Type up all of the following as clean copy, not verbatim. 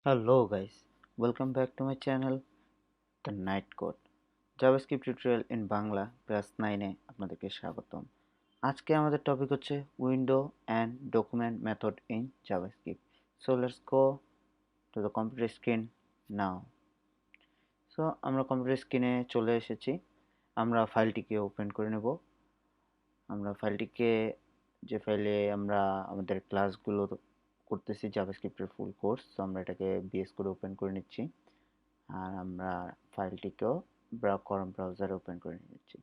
Hello guys, welcome back to my channel The Night Code JavaScript tutorial in Bangla class 9 এ আপনাদেরকে স্বাগতম। আজকে আমাদের topic হচ্ছে window and document method in JavaScript. So let's go to the computer screen now. So আমরা computer স্ক্রিনে চলে এসেছি। আমরা ফাইলটিকে ওপেন করে নেব। আমরা ফাইলটিকে যে ফাইলে আমরা আমাদের ক্লাসগুলো করতেছি জাভাস্ক্রিপ্টের ফুল কোর্স, তো আমরা এটাকে বিএস করে ওপেন করে নিচ্ছি। আর আমরা ফাইলটিকেও ব্রাউজারে ওপেন করে নিচ্ছি।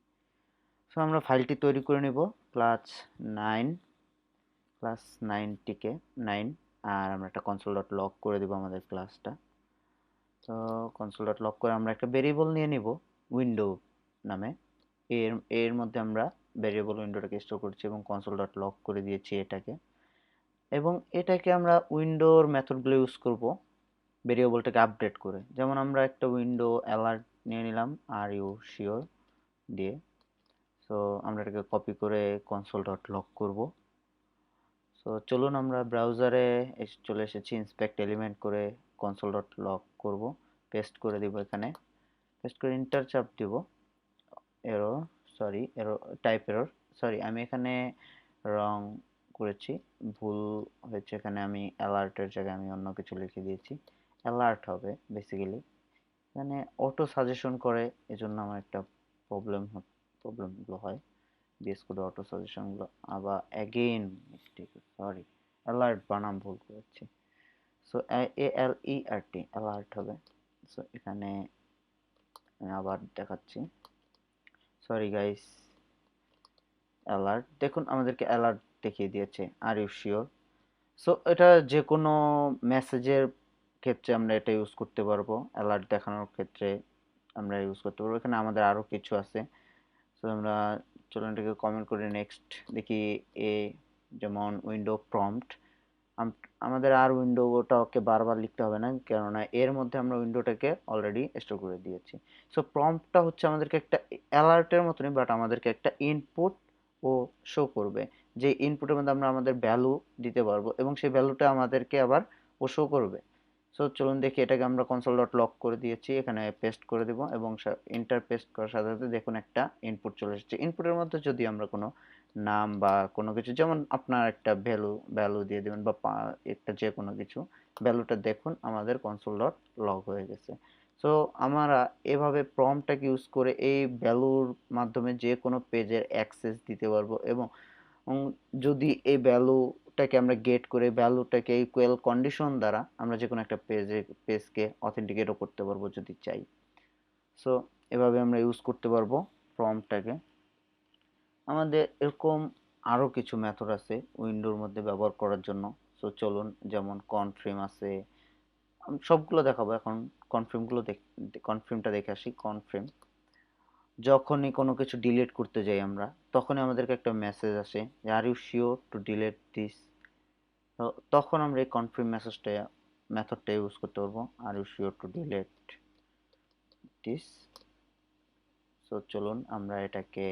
সো আমরা ফাইলটি তৈরি করে নেব ক্লাস 9টিকে 9, আর আমরা একটা console.log করে দেব আমাদের ক্লাসটা। তো console.log করে আমরা একটা ভেরিয়েবল নিয়ে নিব উইন্ডো নামে। এর মধ্যে আমরা ভেরিয়েবল উইন্ডোটাকে স্টোর করছি এবং console.log করে দিয়েছি এটাকে, এবং এটাকে আমরা উইন্ডোর মেথডগুলো ইউজ করব ভেরিয়েবলটাকে আপডেট করে। যেমন আমরা একটা উইন্ডো অ্যালার্ট নিয়ে নিলাম আর ইউ শিওর দিয়ে। সো আমরা এটাকে কপি করে console.log করব। সো চলুন আমরা ব্রাউজারে চলে এসেছি, ইন্সপেক্ট এলিমেন্ট করে console.log করব, পেস্ট করে দিব। এখানে পেস্ট করে এন্টার চাপ দিব। টাইপ এরর, সরি আমি এখানে রং করেছি, ভুল হয়েছে। এখানে আমি অ্যালার্টের জায়গায় আমি অন্য কিছু লিখে দিয়েছি, অ্যালার্ট হবে বেসিক্যালি। এখানে অটো সাজেশন করে, এজন্য আমার একটা প্রবলেমগুলো হয় বিএস কোডে অটো সাজেশনগুলো। আবার অ্যাগেইন মিস্টেক, সরি, অ্যালার্ট বানাম ভুল করেছি। সো ALERT অ্যালার্ট হবে। সো এখানে আমি আবার দেখাচ্ছি, সরি গাইস, অ্যালার্ট দেখুন আমাদেরকে অ্যালার্ট দেখিয়ে দিয়েছে। আর ইউ শিওর? সো এটা যে কোনো মেসেজের ক্ষেত্রে আমরা এটা ইউজ করতে পারবো, অ্যালার্ট দেখানোর ক্ষেত্রে আমরা ইউজ করতে পারবো। এখানে আমাদের আরও কিছু আছে। সো আমরা চলুন এটাকে কমেন্ট করে নেক্সট দেখি। এ যেমন উইন্ডো প্রম্পট, আমাদের আর উইন্ডোটাকে বারবার লিখতে হবে না, কেননা এর মধ্যে আমরা উইন্ডোটাকে অলরেডি স্টোর করে দিয়েছি। সো প্রম্পটটা হচ্ছে আমাদেরকে একটা অ্যালার্টের মতনই, বাট আমাদেরকে একটা ইনপুট ও শো করবে, যে ইনপুটের মধ্যে আমরা আমাদের ভ্যালু দিতে পারবো এবং সেই ভ্যালুটা আমাদেরকে আবার ও শো করবে। সো চলুন দেখি, এটাকে আমরা console.log করে দিয়েছি, এখানে পেস্ট করে দিব এবং ইন্টার পেস্ট করার সাথে সাথে দেখুন একটা ইনপুট চলে এসেছে। ইনপুটের মধ্যে যদি আমরা কোনো নাম বা কোনো কিছু, যেমন আপনার একটা ভ্যালু দিয়ে দেবেন বা একটা যে কোনো কিছু, ভ্যালুটা দেখুন আমাদের console.log হয়ে গেছে। সো আমরা এভাবে প্রম্পটটাকে ইউজ করে এই ভ্যালুর মাধ্যমে যে কোনো পেজের অ্যাক্সেস দিতে পারবো, এবং যদি এই ভ্যালুটাকে আমরা গেট করে ভ্যালুটাকে ইকুয়াল কন্ডিশন দ্বারা আমরা যে কোনো একটা পেজকে অথেন্টিকেটও করতে পারবো যদি চাই। সো এভাবে আমরা ইউজ করতে পারবো প্রম্পটটাকে। আমাদের এরকম আরও কিছু মেথড আছে উইন্ডোর মধ্যে ব্যবহার করার জন্য। সো চলুন, যেমন কনফার্ম আছে, আমি সবগুলো দেখাবো এখন। কনফার্মটা দেখে আসি। কনফার্ম, যখনই কোনো কিছু ডিলিট করতে যাই আমরা, তখনই আমাদেরকে একটা মেসেজ আসে যে are you sure to delete this. তো তখন আমরা এই কনফার্ম মেথডটা ইউজ করতে পারবো, are you sure to delete this. So চলুন আমরা এটাকে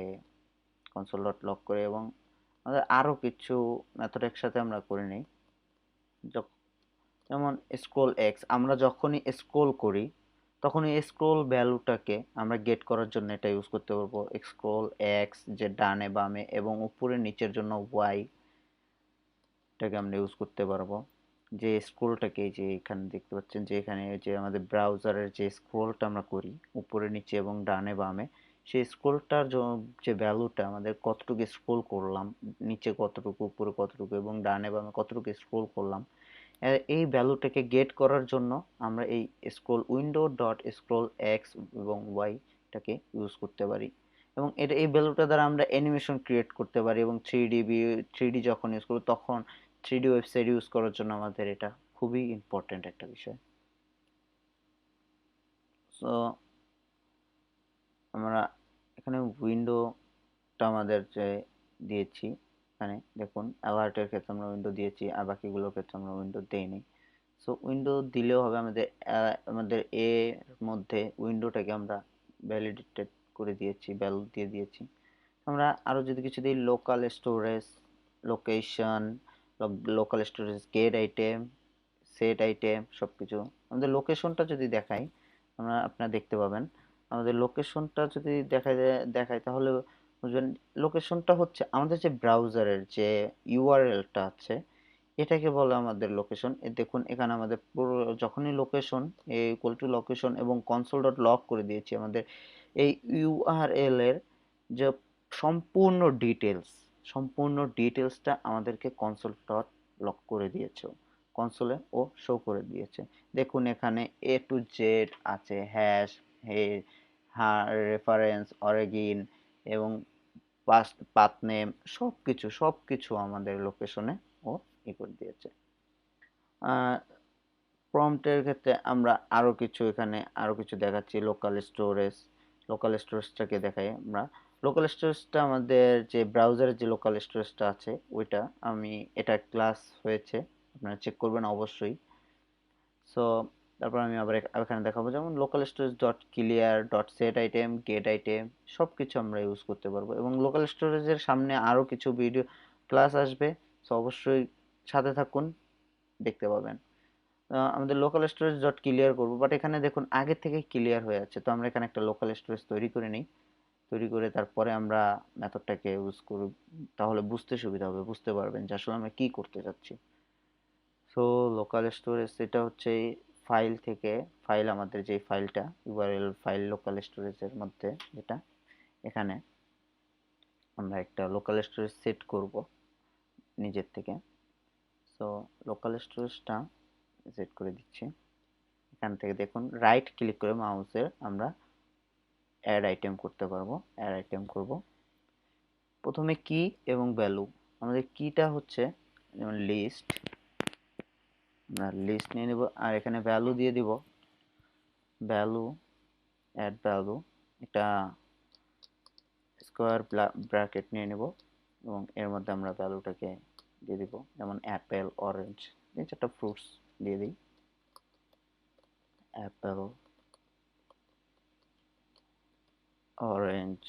console.log করে, এবং আমাদের আরও কিছু মেথড একসাথে আমরা করে নিই। যেমন স্ক্রোল এক্স, আমরা যখনই স্ক্রোল করি তখনই স্ক্রোল ভ্যালুটাকে আমরা গেট করার জন্য এটা ইউজ করতে পারবো। স্ক্রোল এক্স, যে ডানে বামে এবং উপরে নিচের জন্য ওয়াই, এটাকে আমরা ইউজ করতে পারবো। যে স্ক্রোলটাকে, যে এখানে দেখতে পাচ্ছেন, যে এখানে যে আমাদের ব্রাউজারের যে স্ক্রোলটা আমরা করি উপরে নিচে এবং ডানে বামে, সেই স্ক্রোলটার যে ভ্যালুটা আমাদের কতটুকু স্ক্রোল করলাম, নিচে কতটুকু, উপরে কতটুকু এবং ডানে বামে কতটুকু স্ক্রোল করলাম, এই ভ্যালুটাকে গেট করার জন্য আমরা এই scroll window dot scroll x এবং ওয়াইটাকে ইউজ করতে পারি। এবং এই ভ্যালুটা দ্বারা আমরা অ্যানিমেশন ক্রিয়েট করতে পারি, এবং থ্রি ডি যখন ইউজ করবো তখন থ্রি ডি ওয়েবসাইট ইউজ করার জন্য আমাদের এটা খুবই ইম্পর্টেন্ট একটা বিষয়। সো আমরা এখানে উইন্ডোটা আমাদের যে দিয়েছি, এখানে দেখুন অ্যালার্টের ক্ষেত্রে আমরা উইন্ডো দিয়েছি, আর বাকিগুলোর ক্ষেত্রে আমরা উইন্ডো দেইনি। সো উইন্ডো দিলেও হবে, আমাদের এর মধ্যে উইন্ডোটাকে আমরা ভ্যালিডেটেড করে দিয়েছি, ভ্যালু দিয়ে দিয়েছি। আমরা আরও যদি কিছু দিই, local storage, location, local storage, gate item, set item, সব কিছু আমাদের লোকেশনটা যদি দেখাই, আপনারা দেখতে পাবেন আমাদের লোকেশনটা যদি দেখাই তাহলে বুঝবেন। লোকেশনটা হচ্ছে আমাদের যে ব্রাউজারের যে ইউআরএলটা আছে, এটাকে বলে আমাদের লোকেশন। দেখুন এখানে আমাদের পুরো যখনই লোকেশন ইকুয়াল টু লোকেশন এবং কনসোল ডট লগ করে দিয়েছি, আমাদের এই ইউআরএল এর যে সম্পূর্ণ ডিটেলসটা আমাদেরকে কনসোল ডট লক করে দিয়েছে, কনসোলে ও শো করে দিয়েছে। দেখুন এখানে এ টু জেড আছে, হ্যাশ, হে, রেফারেন্স, অরিজিন এবং পাথ নেম, সবকিছু আমাদের লোকেশনে ও করে দিয়েছে। প্রম্পটের ক্ষেত্রে আমরা আরো কিছু দেখাচ্ছি। লোকাল স্টোরেজটাকে দেখাই আমরা। লোকাল স্টোরেজটা আমাদের যে ব্রাউজারের যে লোকাল স্টোরেজটা আছে ওইটা, এটা ক্লাস হয়েছে, আপনারা চেক করবেন অবশ্যই। সো তারপর আমি আবার এখানে দেখাবো, যেমন local storage dot clear dot set item, gate item, সবকিছু আমরা ইউজ করতে পারবো। এবং লোকাল স্টোরেজের সামনে আরো কিছু ভিডিও ক্লাস আসবে, সো অবশ্যই সাথে থাকুন, দেখতে পাবেন। আমাদের লোকাল স্টোরেজ ডট ক্লিয়ার করবো, বাট এখানে দেখুন আগে থেকে ক্লিয়ার হয়ে আছে, তো আমরা এখানে একটা লোকাল স্টোরেজ তৈরি করে নিই। তৈরি করে তারপরে আমরা মেথডটাকে ইউজ করব, তাহলে বুঝতে সুবিধা হবে, বুঝতে পারবেন যে আসলে আমরা কি করতে যাচ্ছি। সো লোকাল স্টোরেজ এটা হচ্ছে ফাইল, আমাদের যে ফাইলটা ইউআরএল ফাইল লোকাল স্টোরেজের মধ্যে, যেটা এখানে আমরা একটা লোকাল স্টোরেজ সেট করব নিজের থেকে। সো লোকাল স্টোরেজটা সেট করে দিচ্ছি। এখান থেকে দেখুন রাইট ক্লিক করে মাউসের আমরা অ্যাড আইটেম করতে পারবো, অ্যাড আইটেম করব। প্রথমে কি এবং ভ্যালু, আমাদের কিটা হচ্ছে যেমন লিস্ট, আমরা লিস্ট নিয়ে নেব, আর এখানে ভ্যালু দিয়ে দিব, ভ্যালু, অ্যাড ভ্যালু, এটা স্কোয়ার ব্র্যাকেট নিয়ে নেব এবং এর মধ্যে আমরা ভ্যালুটাকে দিয়ে দিব, যেমন অ্যাপেল, অরেঞ্জ, এই চারটা ফ্রুটস দিয়ে দিই। অ্যাপেল, অরেঞ্জ,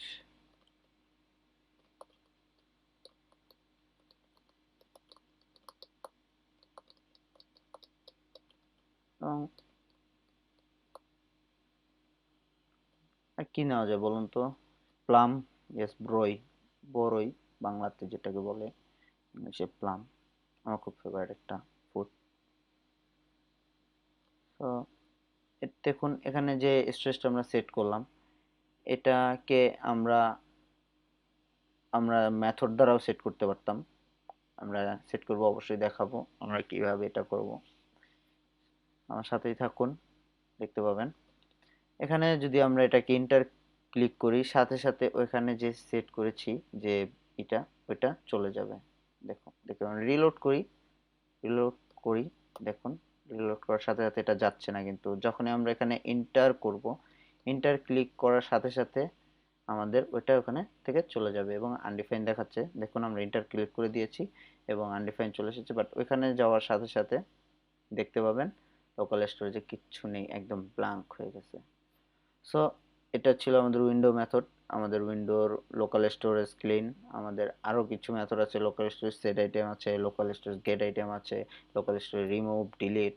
এবং আর কি নেওয়া যায় বলুন তো, প্লাম, ইয়েস, বরই বাংলাতে যেটাকে বলে, ইংলিশে প্লাম, আমার খুব ফেভারিট একটা ফুড। তো দেখুন এখানে যে স্ট্রেসটা আমরা সেট করলাম, এটাকে আমরা আমরা মেথড দ্বারাও সেট করতে পারতাম। আমরা সেট করব, অবশ্যই দেখাবো আমরা কিভাবে এটা করব, আমার সাথেই থাকুন, দেখতে পাবেন। এখানে যদি আমরা এটাকে ইন্টার ক্লিক করি, সাথে সাথে ওইখানে যে সেট করেছি যে এটা, ওইটা চলে যাবে। দেখুন রিলোড করি, দেখুন রিলোড করার সাথে সাথে এটা যাচ্ছে না, কিন্তু যখনই আমরা এখানে ইন্টার করব, ইন্টার ক্লিক করার সাথে সাথে আমাদের ওইটা ওখানে থেকে চলে যাবে এবং আনডিফাইন দেখাচ্ছে। দেখুন আমরা ইন্টার ক্লিক করে দিয়েছি এবং আনডিফাইন চলে এসেছে, বাট ওইখানে যাওয়ার সাথে সাথে দেখতে পাবেন লোকাল স্টোরেজে কিচ্ছু নেই, একদম ব্ল্যাঙ্ক হয়ে গেছে। সো এটা ছিল আমাদের উইন্ডো মেথড, আমাদের উইন্ডোর লোকাল স্টোরেজ ক্লিন। আমাদের আরও কিছু মেথড আছে, লোকাল স্টোরেজ সেট আইটেম আছে, লোকাল স্টোরেজ গেট আইটেম আছে, লোকাল স্টোরেজ রিমুভ, ডিলিট,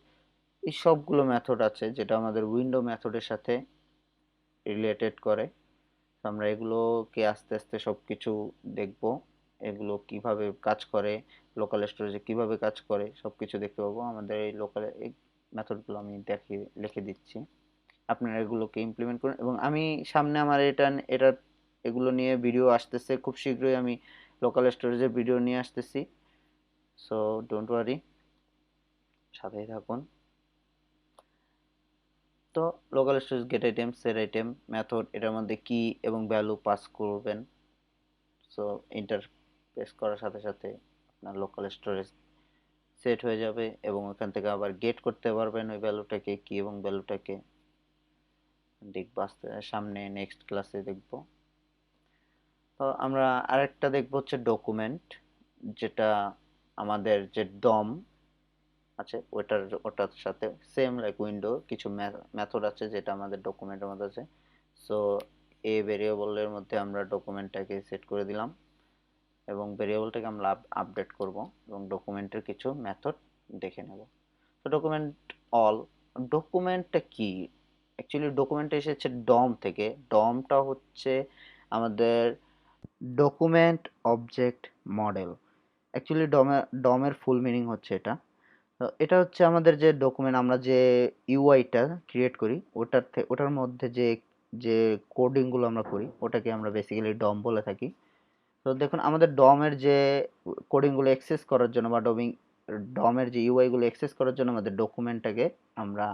এই সবগুলো মেথড আছে যেটা আমাদের উইন্ডো মেথডের সাথে রিলেটেড করে। আমরা এগুলোকে আস্তে আস্তে সবকিছু দেখব, এগুলো কিভাবে কাজ করে, লোকাল স্টোরেজে কিভাবে কাজ করে, সবকিছু দেখতে পাবো। আমাদের এই মেথডগুলো আমি লিখে দিচ্ছি, আপনারা এগুলোকে ইমপ্লিমেন্ট করুন। এবং আমি সামনে আমার এটা এগুলো নিয়ে ভিডিও আসতেছে, খুব শীঘ্রই আমি লোকাল স্টোরেজের ভিডিও নিয়ে আসতেছি। সো ডোন্ট ওয়ারি, সাথেই থাকুন। তো local storage gate item, set item, method, এটার মধ্যে কি এবং ভ্যালু পাস করবেন। সো ইন্টারফেস করার সাথে সাথে আপনার লোকাল স্টোরেজ সেট হয়ে যাবে এবং ওখান থেকে আবার গেট করতে পারবেন ওই ভ্যালুটাকে, কি এবং ভ্যালুটাকে দেখবো সামনে নেক্সট ক্লাসে দেখবো। তো আমরা আরেকটা দেখবো হচ্ছে ডকুমেন্ট, যেটা আমাদের যে ডম আছে ওটার সাথে সেম লাইক উইন্ডো কিছু মেথড আছে যেটা আমাদের ডকুমেন্টের মধ্যে আছে। সো এ ভেরিয়েবলের মধ্যে আমরা ডকুমেন্টটাকে সেট করে দিলাম এবং ভেরিয়েবলটাকে আমরা আপডেট করব এবং ডকুমেন্টের কিছু মেথড দেখে নেব। তো ডকুমেন্ট অল, ডকুমেন্টটা কি? অ্যাকচুয়ালি ডকুমেন্ট এসেছে ডম থেকে। ডমটা হচ্ছে আমাদের ডকুমেন্ট অবজেক্ট মডেল। অ্যাকচুয়ালি ডমের ফুল মিনিং হচ্ছে এটা। তো এটা হচ্ছে আমাদের যে ডকুমেন্ট আমরা যে ইউআইটা ক্রিয়েট করি ওটার মধ্যে যে যে কোডিং গুলো আমরা করি ওটাকে আমরা বেসিক্যালি ডম বলে থাকি। তো দেখুন আমাদের ডমের যে কোডিং গুলো অ্যাক্সেস করার জন্য বা ডমের যে ইউআই গুলো অ্যাক্সেস করার জন্য আমাদের ডকুমেন্টটাকে আমরা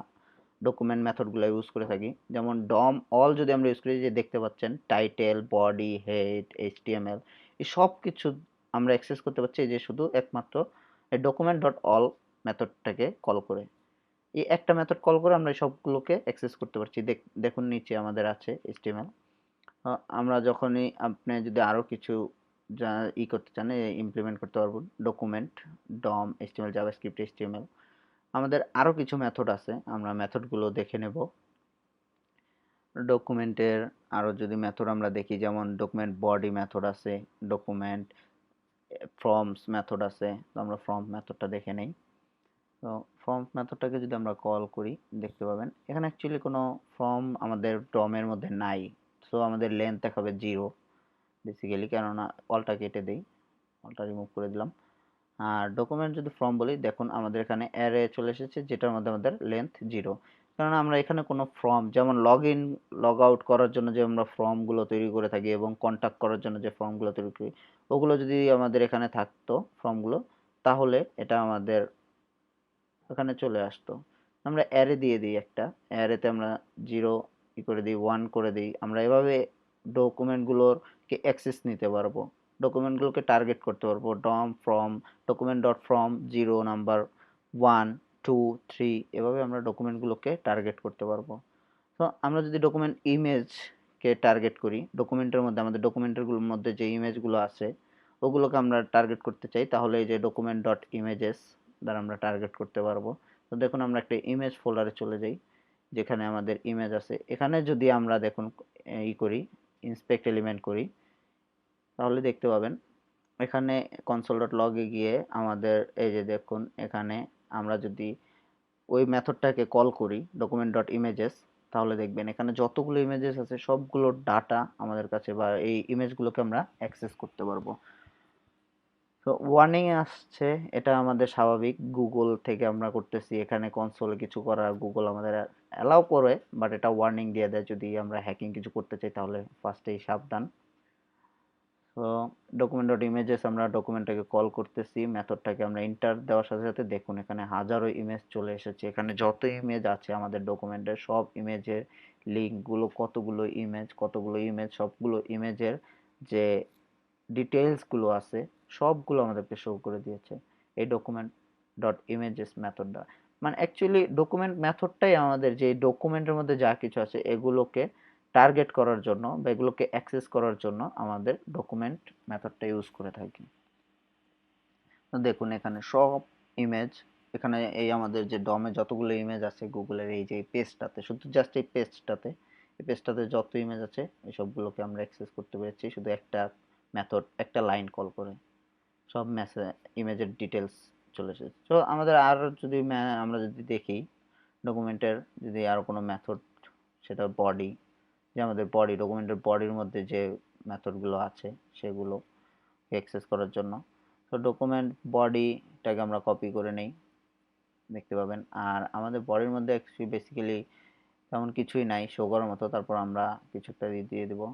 ডকুমেন্ট মেথডগুলো ইউজ করে থাকি। যেমন ডম অল যদি আমরা ইউজ করি, যে দেখতে পাচ্ছেন টাইটেল, বডি, হেড, এইচটিএমএল, এই সব কিছু আমরা অ্যাক্সেস করতে পারছি এই যে শুধু একমাত্র এই ডকুমেন্ট ডট অল মেথডটাকে কল করে। এই একটা মেথড কল করে আমরা এই সবগুলোকে অ্যাক্সেস করতে পারছি। দেখুন নিচে আমাদের আছে এইচটিএমএল। আমরা যখনই আপনি যদি আরো কিছু যা করতে চান ইমপ্লিমেন্ট করতে পারবো ডকুমেন্ট ডম এইচটিএমএল জাভাস্ক্রিপ্ট এইচটিএমএল। আমাদের আরো কিছু মেথড আছে, আমরা মেথডগুলো দেখে নেব। ডকুমেন্টের আরো যদি মেথড আমরা দেখি, যেমন ডকুমেন্ট বডি মেথড আছে, ডকুমেন্ট ফর্মস মেথড আছে। তো আমরা ফর্ম মেথডটা দেখে নেই। তো ফর্ম মেথডটাকে যদি আমরা কল করি দেখতে পাবেন এখানে অ্যাকচুয়ালি কোনো ফর্ম আমাদের ডমের মধ্যে নাই। সো আমাদের লেন্থ দেখাবে 0 বেসিক্যালি, কেননা অলটা কেটে দেই, অলটা রিমুভ করে দিলাম। আর ডকুমেন্ট যদি ফর্ম বলি, দেখুন আমাদের এখানে অ্যারে চলে এসেছে যেটার মধ্যে আমাদের লেন্থ 0। কারণ আমরা এখানে কোনো ফর্ম, যেমন লগ ইন লগ আউট করার জন্য যে আমরা ফর্মগুলো তৈরি করে থাকি এবং কন্ট্যাক্ট করার জন্য যে ফর্মগুলো তৈরি করি, ওগুলো যদি আমাদের এখানে থাকতো ফর্মগুলো, তাহলে এটা আমাদের এখানে চলে আসতো। আমরা অ্যারে দিয়ে দিই একটা, অ্যারেতে আমরা 0 করে দিই, 1 করে দিই। আমরা এভাবে ডকুমেন্টগুলোকে অ্যাক্সেস নিতে পারবো, ডকুমেন্টগুলোকে টার্গেট করতে পারবো। DOM from document dot from 0 number 1 2 3 এভাবে আমরা ডকুমেন্টগুলোকে টার্গেট করতে পারবো। তো আমরা যদি ডকুমেন্ট ইমেজকে টার্গেট করি, ডকুমেন্টের মধ্যে আমাদের ডকুমেন্টেরগুলোর মধ্যে যে ইমেজগুলো আছে ওগুলোকে আমরা টার্গেট করতে চাই, তাহলে এই যে ডকুমেন্ট ডট ইমেজেস দ্বারা আমরা টার্গেট করতে পারবো। তো দেখুন আমরা একটা ইমেজ ফোল্ডারে চলে যাই যেখানে আমাদের ইমেজ আছে। এখানে যদি আমরা দেখুন করি, ইন্সপেক্ট এলিমেন্ট করি, তাহলে দেখতে পাবেন এখানে console.log-এ গিয়ে আমাদের এই যে দেখুন এখানে আমরা যদি ওই মেথডটাকে কল করি ডকুমেন্ট ডট ইমেজেস, তাহলে দেখবেন এখানে যতগুলো ইমেজেস আছে সবগুলো ডাটা আমাদের কাছে বা এই ইমেজগুলোকে আমরা অ্যাক্সেস করতে পারবো। তো ওয়ার্নিং আসছে, এটা আমাদের স্বাভাবিক, গুগল থেকে আমরা করতেছি, এখানে কনসোলে কিছু করা গুগল আমাদের অ্যালাউ করে, বাট এটা ওয়ার্নিং দিয়ে দেয় যদি আমরা হ্যাকিং কিছু করতে চাই, তাহলে ফার্স্টেই সাবধান। তো ডকুমেন্ট ডট ইমেজেস আমরা ডকুমেন্টটাকে কল করতেছি, মেথডটাকে আমরা ইন্টার দেওয়ার সাথে সাথে দেখুন এখানে হাজারো ইমেজ চলে এসেছে। এখানে যত ইমেজ আছে আমাদের ডকুমেন্টের সব ইমেজের লিঙ্কগুলো, কতগুলো ইমেজ সবগুলো ইমেজের যে ডিটেইলসগুলো আছে সবগুলো আমাদেরকে শো করে দিয়েছে এই ডকুমেন্ট ডট ইমেজেস মেথডটা। মানে অ্যাকচুয়ালি ডকুমেন্ট মেথডটাই আমাদের যে ডকুমেন্টের মধ্যে যা কিছু আছে এগুলোকে টার্গেট করার জন্য বা এগুলোকে অ্যাক্সেস করার জন্য আমাদের ডকুমেন্ট মেথডটা ইউজ করে থাকি। তো দেখুন এখানে সব ইমেজ, এখানে এই আমাদের যে ডমে যতগুলো ইমেজ আছে গুগলের এই যে পেজটাতে, শুধু জাস্ট এই পেজটাতে যত ইমেজ আছে এই সবগুলোকে আমরা অ্যাক্সেস করতে পেরেছি শুধু একটা মেথড, একটা লাইন কল করে। সব ইমেজের ডিটেলস চলে এসেছে। তো আমাদের আর যদি আমরা যদি দেখি ডকুমেন্টের যদি আরো কোনো মেথড, সেটা বডি, যে আমাদের বডি ডকুমেন্টের বডির মধ্যে যে মেথডগুলো আছে সেগুলো অ্যাক্সেস করার জন্য। তো ডকুমেন্ট বডিটাকে আমরা কপি করে নেই, দেখতে পাবেন। আর আমাদের বডির মধ্যে অ্যাকচুয়ালি বেসিক্যালি তেমন কিছুই নাই শো করার মতো, তারপর আমরা কিছু একটা দিয়ে দেবো,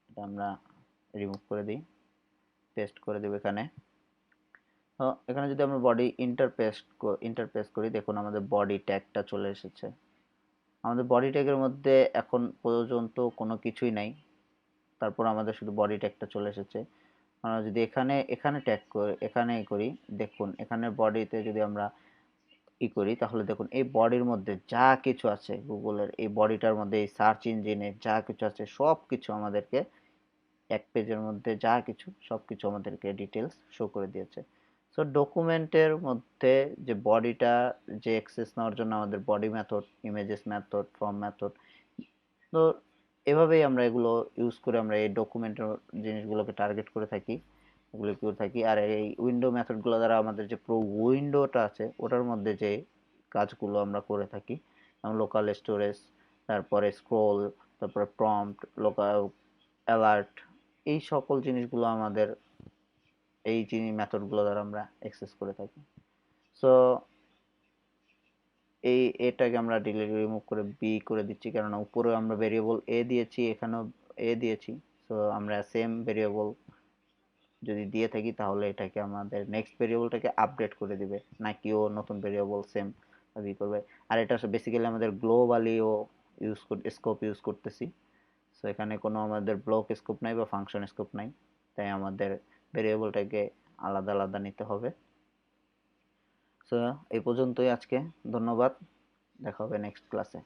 এটা আমরা রিমুভ করে দিই, পেস্ট করে দেবো এখানে। তো এখানে যদি আমরা বডি ইন্টারপেস করি, দেখুন আমাদের বডি ট্যাগটা চলে এসেছে। আমাদের বডি ট্যাগের মধ্যে এখন পর্যন্ত কোনো কিছুই নাই, তারপর আমাদের শুধু বডি ট্যাগটা চলে এসেছে। আমরা যদি এখানে এখানে ট্যাগ করি, এখানে করি, দেখুন এখানে বডিতে যদি আমরা করি, তাহলে দেখুন এই বডির মধ্যে যা কিছু আছে গুগলের এই বডিটার মধ্যে এই সার্চ ইঞ্জিনে যা কিছু আছে সব কিছু আমাদেরকে এক পেজের মধ্যে যা কিছু সবকিছু আমাদেরকে ডিটেলস শো করে দিয়েছে। সো ডকুমেন্টের মধ্যে যে বডিটা যে অ্যাক্সেস নেওয়ার জন্য আমাদের body method, images method, form method, তো এভাবেই আমরা এগুলো ইউজ করে আমরা এই ডকুমেন্টের জিনিসগুলোকে টার্গেট করে থাকি, এগুলো করে থাকি। আর এই উইন্ডো মেথডগুলো দ্বারা আমাদের যে পুরো উইন্ডোটা আছে ওটার মধ্যে যে কাজগুলো আমরা করে থাকি, যেমন লোকাল স্টোরেজ, তারপরে স্ক্রোল, তারপরে প্রম্পট, লোকাল অ্যালার্ট, এই সকল জিনিসগুলো আমাদের এই মেথডগুলো দ্বারা আমরা অ্যাক্সেস করে থাকি। সো এটাকে আমরা ডিলিট রিমুভ করে বি করে দিচ্ছি, কারণ উপরে আমরা ভেরিয়েবল এ দিয়েছি, এখানেও এ দিয়েছি। সো আমরা সেম ভেরিয়েবল যদি দিয়ে থাকি তাহলে এটাকে আমাদের নেক্সট ভেরিয়েবলটাকে আপডেট করে দিবে, নাকি ও নতুন ভেরিয়েবল সেম বি করবে। আর এটা বেসিক্যালি আমাদের গ্লোবালিও স্কোপ ইউজ করতেছি। সো এখানে কোনো আমাদের ব্লক স্কোপ নাই বা ফাংশন স্কোপ নাই, তাই আমাদের ভেরিয়েবলটাকে আলাদা আলাদা নিতে হবে। সো এই পর্যন্তই আজকে, ধন্যবাদ, দেখা হবে নেক্সট ক্লাসে।